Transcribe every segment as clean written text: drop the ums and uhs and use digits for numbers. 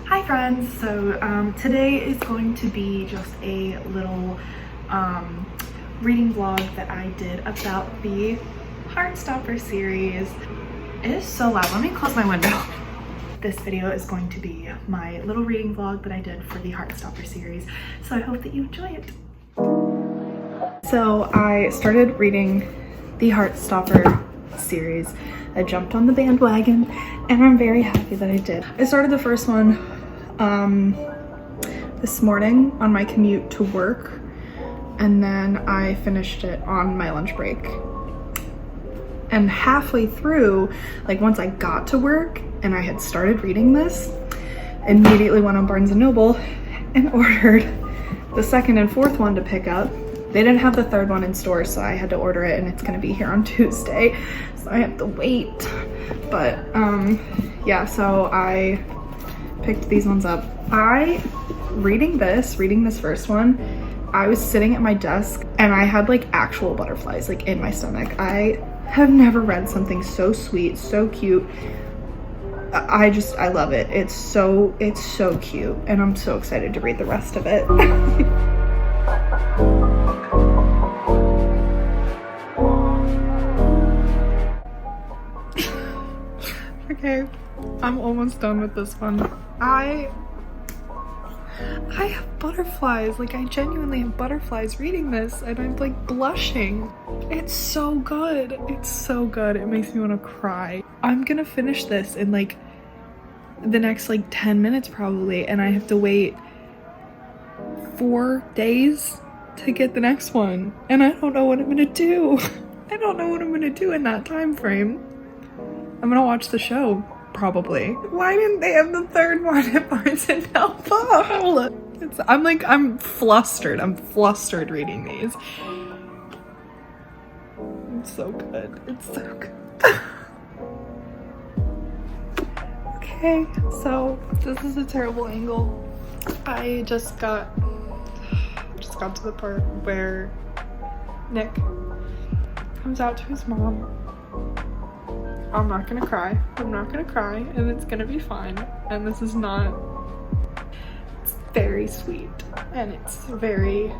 Hi friends, so today is going to be just a little reading vlog that I did about the Heartstopper series. It is so loud, let me close my window. This video is going to be my little reading vlog that I did for the Heartstopper series, so I hope that you enjoy it. So I started reading the Heartstopper series. I jumped on the bandwagon and I'm very happy that I did. I started the first one this morning on my commute to work, and then I finished it on my lunch break. And halfway through, like once I got to work and I had started reading this, immediately went on Barnes & Noble and ordered the second and fourth one to pick up. They didn't have the third one in store, so I had to order it, and it's gonna be here on Tuesday, so I have to wait. But yeah, so I picked these ones up. Reading this first one, I was sitting at my desk and I had like actual butterflies like in my stomach. I have never read something so sweet, so cute. I love it. It's so cute, and I'm so excited to read the rest of it. Okay, I'm almost done with this one. I have butterflies, like I genuinely have butterflies reading this, and I'm like blushing. It's so good. It's so good. It makes me want to cry. I'm gonna finish this in like the next like 10 minutes probably, and I have to wait 4 days to get the next one, and I don't know what I'm gonna do. I don't know what I'm gonna do in that time frame. I'm gonna watch the show, probably. Why didn't they have the third one at Barnes & Noble? I'm flustered. I'm flustered reading these. It's so good. It's so good. Okay, so this is a terrible angle. I just got to the part where Nick comes out to his mom. I'm not gonna cry. I'm not gonna cry, and it's gonna be fine. And this is not... It's very sweet, and it's very...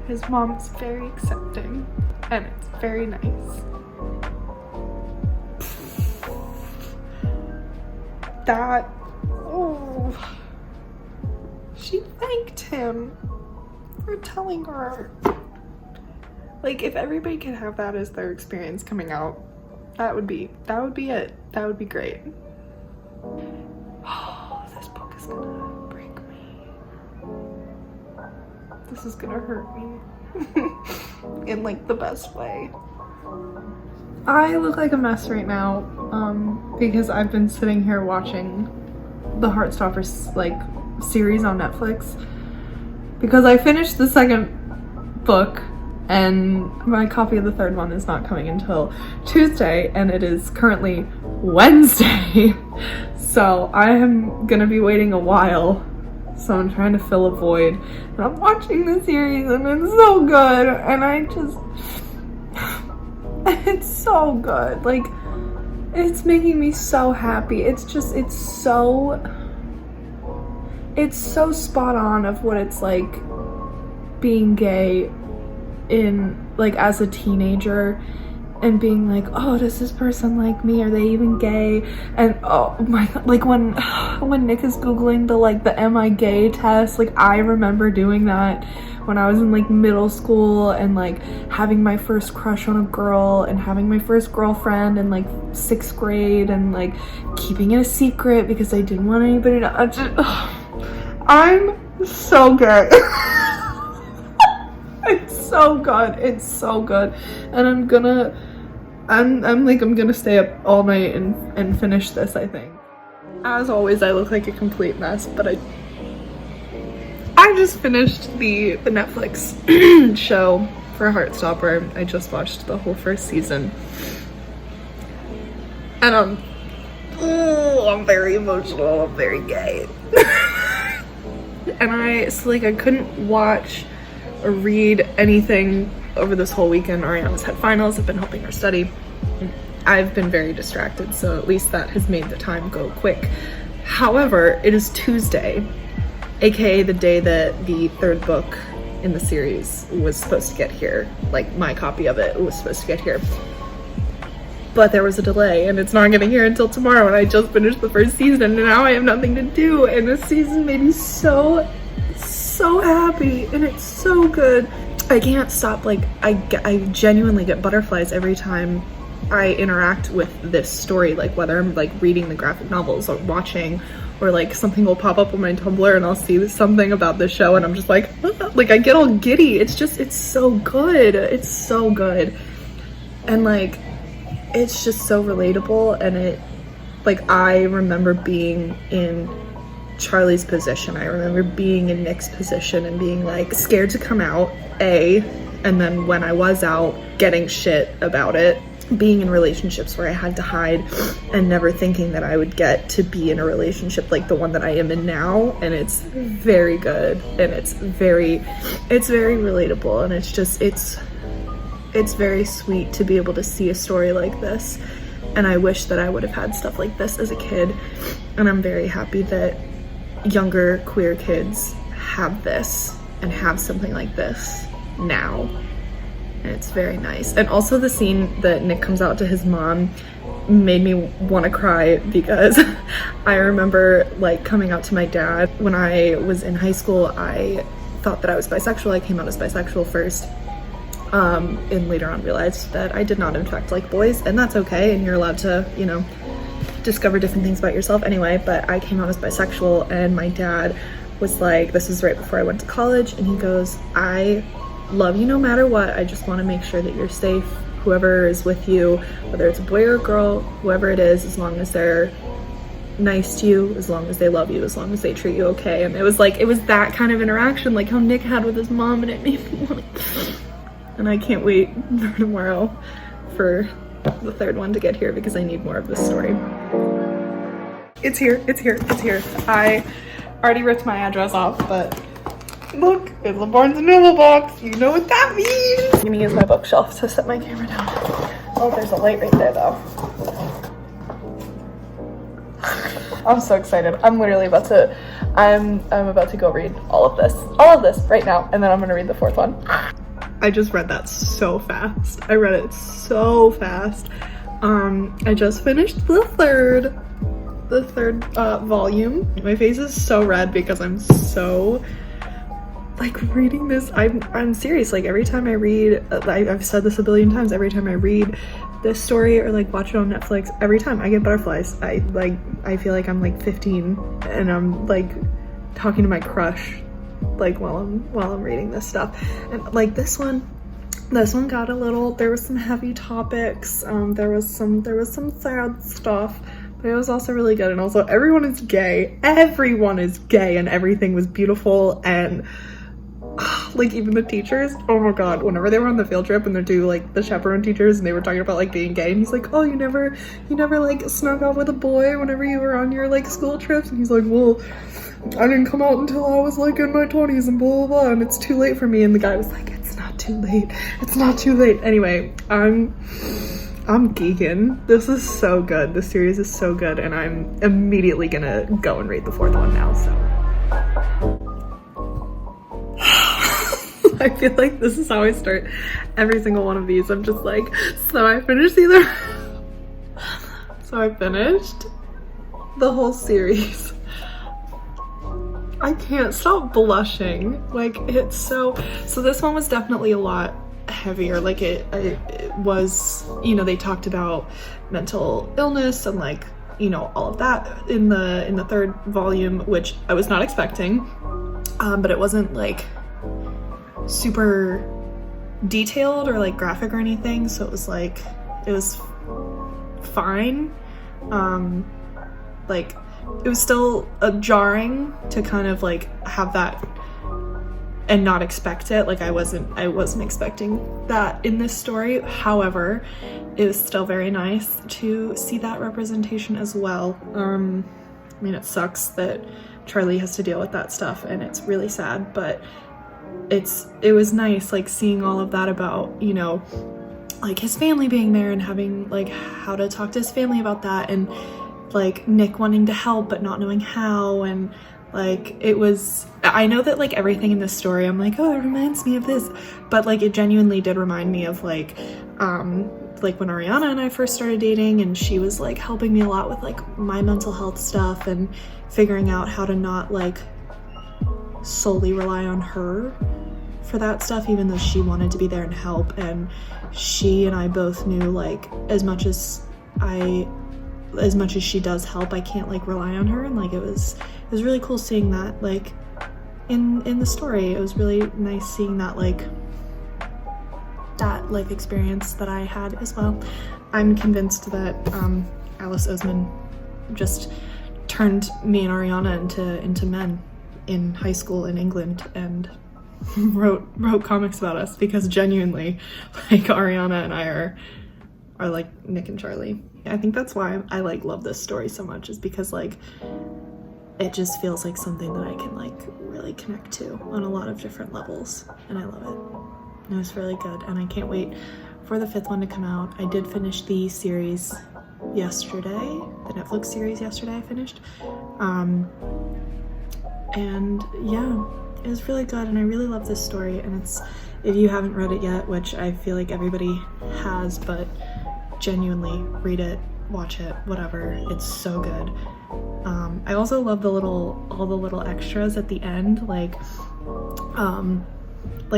His mom is very accepting, and it's very nice. That... Oh... She thanked him for telling her. Like, if everybody could have that as their experience coming out, that would be it. That would be great. Oh, this book is gonna break me. This is gonna hurt me. In like the best way. I look like a mess right now, because I've been sitting here watching the Heartstopper like series on Netflix, because I finished the second book and my copy of the third one is not coming until Tuesday, and it is currently Wednesday. So I am gonna be waiting a while, so I'm trying to fill a void, and I'm watching the series and it's so good, and it's so good. Like, it's making me so happy. It's so spot on of what it's like being gay in like as a teenager, and being like, oh, does this person like me? Are they even gay? And oh my god, like when Nick is googling the am I gay test, like I remember doing that when I was in like middle school, and like having my first crush on a girl, and having my first girlfriend in like 6th grade, and like keeping it a secret because I didn't want anybody to I'm so good. It's so good. It's so good. And I'm gonna stay up all night and finish this, I think. As always, I look like a complete mess, but I just finished the Netflix show for Heartstopper. I just watched the whole first season. And I'm very emotional. I'm very gay. And I couldn't watch or read anything over this whole weekend. Ariana's had finals. I've been helping her study. I've been very distracted, so at least that has made the time go quick. However, it is Tuesday, aka the day that the third book in the series was supposed to get here. Like, my copy of it was supposed to get here. But there was a delay, and it's not getting here until tomorrow, and I just finished the first season, and now I have nothing to do, and this season made me so happy, and it's so good. I can't stop. Like, I genuinely get butterflies every time I interact with this story, like whether I'm like reading the graphic novels or watching, or like something will pop up on my Tumblr and I'll see something about this show and I'm just like I get all giddy. It's so good. It's so good. And like, it's just so relatable, and it, like, I remember being in Charlie's position. I remember being in Nick's position and being like scared to come out, and then when I was out, getting shit about it, being in relationships where I had to hide, and never thinking that I would get to be in a relationship like the one that I am in now. And it's very good, and it's very relatable, and it's very sweet to be able to see a story like this. And I wish that I would have had stuff like this as a kid, and I'm very happy that younger queer kids have this and have something like this now. And it's very nice. And also the scene that Nick comes out to his mom made me want to cry, because I remember like coming out to my dad when I was in high school. I thought that I was bisexual. I came out as bisexual first, and later on realized that I did not in fact like boys, and that's okay, and you're allowed to, you know, discover different things about yourself anyway. But I came out as bisexual, and my dad was like, this is right before I went to college, and he goes, I love you no matter what. I just want to make sure that you're safe. Whoever is with you, whether it's a boy or a girl, whoever it is, as long as they're nice to you, as long as they love you, as long as they treat you okay. And it was that kind of interaction, like how Nick had with his mom, and it made me want to. And I can't wait for tomorrow for the third one to get here, because I need more of this story. It's here. I already ripped my address off, but look, it's a Barnes & Noble box. You know what that means. I'm gonna use my bookshelf to set my camera down. Oh, there's a light right there though. I'm so excited. I'm about to go read all of this right now, and then I'm gonna read the fourth one. I just read that so fast. I read it so fast. I just finished the third volume. My face is so red because I'm so like reading this. I'm serious. Like every time I read, I've said this a billion times, every time I read this story or like watch it on Netflix, every time I get butterflies. I feel like I'm like 15 and I'm like talking to my crush like while I'm reading this stuff. And like this one got a little, there was some heavy topics, there was some sad stuff, but it was also really good. And also everyone is gay, and everything was beautiful. And like even the teachers, oh my god, whenever they were on the field trip and they're doing like the chaperone teachers and they were talking about like being gay, and he's like, oh, you never like snuck off with a boy whenever you were on your like school trips? And he's like, well, I didn't come out until I was like in my 20s and blah blah blah, and it's too late for me. And the guy was like, it's not too late. Anyway, I'm geeking. This is so good. This series is so good, and I'm immediately gonna go and read the fourth one now. So I feel like this is how I start every single one of these. I'm just like, so I finished the whole series. I can't stop blushing. Like, it's so this one was definitely a lot heavier. Like it was, you know, they talked about mental illness and like, you know, all of that in the third volume, which I was not expecting. But it wasn't like super detailed or like graphic or anything, so it was fine. Like it was still jarring to kind of like have that and not expect it. Like I wasn't expecting that in this story. However, it was still very nice to see that representation as well. I mean, it sucks that Charlie has to deal with that stuff, and it's really sad, but it was nice like seeing all of that about, you know, like his family being there and having like how to talk to his family about that, and like Nick wanting to help but not knowing how, and like it was, I know that like everything in this story I'm like, oh, it reminds me of this, but like it genuinely did remind me of like when Ariana and I first started dating, and she was like helping me a lot with like my mental health stuff and figuring out how to not like solely rely on her for that stuff, even though she wanted to be there and help. And she and I both knew like as much as she does help, I can't like rely on her. And like it was really cool seeing that like in the story. It was really nice seeing that life experience that I had as well. I'm convinced that Alice Oseman just turned me and Ariana into men in high school in England, and wrote comics about us, because genuinely like Ariana and I are like Nick and Charlie. I think that's why I like love this story so much, is because like it just feels like something that I can like really connect to on a lot of different levels, and I love it. It was really good, and I can't wait for the 5th one to come out. I did finish the series yesterday, the Netflix series yesterday I finished. And yeah, it was really good, and I really love this story. And it's, if you haven't read it yet, which I feel like everybody has, but genuinely read it, watch it, whatever, it's so good. I also love all the little extras at the end, like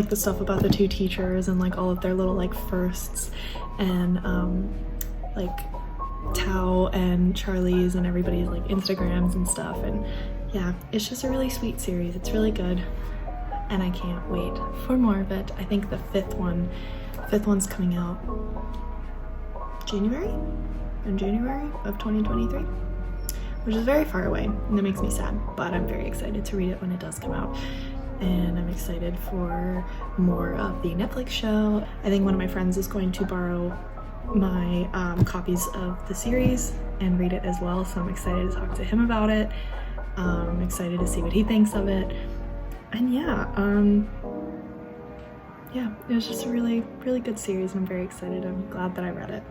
the stuff about the 2 teachers and like all of their little like firsts, and like Tao and Charlie's and everybody's like Instagrams and stuff. And yeah, it's just a really sweet series. It's really good, and I can't wait for more of it. I think the 5th one's coming out January of 2023, which is very far away, and that makes me sad, but I'm very excited to read it when it does come out. And I'm excited for more of the Netflix show. I think one of my friends is going to borrow my copies of the series and read it as well, so I'm excited to talk to him about it. I'm excited to see what he thinks of it. And yeah, it was just a really, really good series, and I'm very excited. I'm glad that I read it.